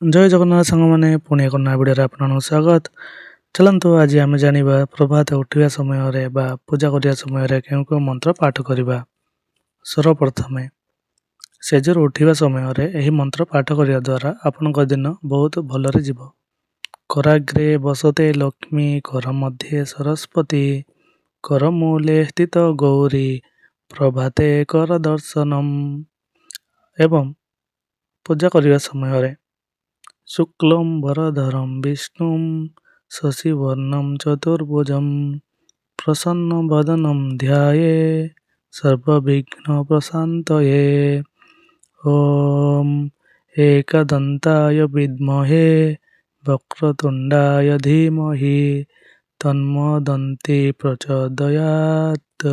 ଜୟ ଜଗନ୍ନାଥ ସାଙ୍ଗମାନେ, ପୁଣି ଏକ ନୂଆ ଭିଡ଼ିଓରେ ଆପଣମାନଙ୍କୁ ସ୍ୱାଗତ। ଚାଲନ୍ତୁ ଆଜି ଆମେ ଜାଣିବା ପ୍ରଭାତ ଉଠିବା ସମୟରେ ବା ପୂଜା କରିବା ସମୟରେ କେଉଁ କେଉଁ ମନ୍ତ୍ର ପାଠ କରିବା। ସର୍ବପ୍ରଥମେ ସେଜରୁ ଉଠିବା ସମୟରେ ଏହି ମନ୍ତ୍ର ପାଠ କରିବା ଦ୍ୱାରା ଆପଣଙ୍କ ଦିନ ବହୁତ ଭଲରେ ଯିବ। କରାଗ୍ରେ ବସତେ ଲକ୍ଷ୍ମୀ, କର ମଧ୍ୟେ ସରସ୍ୱତୀ, କର ମୂଲେ ସ୍ଥିତ ଗୌରୀ, ପ୍ରଭାତେ କର ଦର୍ଶନମ୍। ଏବଂ ପୂଜା କରିବା ସମୟରେ ଶୁକ୍ଲଂ ବରଧରଂ ବିଷ୍ଣୁଂ ଶଶିବର୍ଣ୍ଣଂ ଚତୁର୍ଭୁଜଂ ପ୍ରସନ୍ନବଦनं ଧ୍ୟାୟେ ସର୍ବବିଘ୍ନୋପଶାନ୍ତୟେ। ଓಂ ଏକଦନ୍ତାୟ ବିଦ୍ମହେ ବକ୍ରତୁଣ୍ଡାୟ ଧୀମହି ତନ୍ମଦନ୍ତି ପ୍ରଚୋଦୟାତ୍।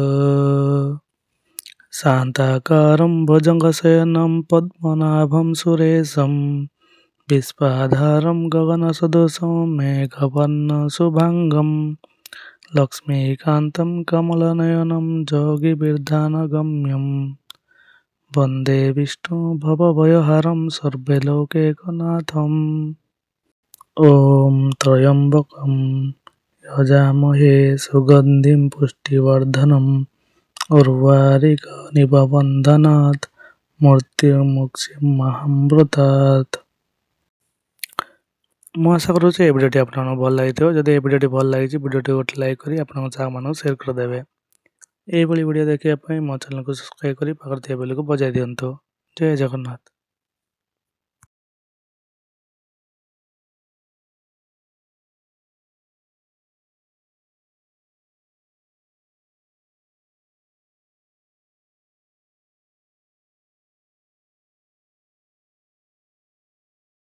शान्ताकारं भुजगशयनं पद्मनाभं सुरेशं विश्वाधारं गगनसदृशं मेघवर्णशुभाङ्गं लक्ष्मीकान्तं कमलनयनं योगिविरधानगम्यं वन्दे विष्णु भवभयहरं सर्वलोकैकनाथम्। ॐ त्र्यम्बकं यजामहे सुगन्धिं पुष्टिवर्धनम् उर्वारुकमिव बन्धनात् मृत्युमुक्षीयमामृतात्। ମୁଁ ଆଶା କରୁଛି ଏ ଭିଡ଼ିଓଟି ଆପଣମାନଙ୍କୁ ଭଲ ଲାଗିଥିବ। ଯଦି ଏ ଭିଡ଼ିଓଟି ଭଲ ଲାଗିଛି, ଭିଡ଼ିଓଟି ଗୋଟେ ଲାଇକ୍ କରି ଆପଣଙ୍କ ସାଙ୍ଗମାନଙ୍କୁ ସେୟାର କରିଦେବେ। ଏହିଭଳି ଭିଡ଼ିଓ ଦେଖିବା ପାଇଁ ମୋ ଚ୍ୟାନେଲକୁ ସବସ୍କ୍ରାଇବ୍ କରି ପାଖରେ ଥିବା ବେଲକୁ ବଜାଇ ଦିଅନ୍ତୁ। ଜୟ ଜଗନ୍ନାଥ।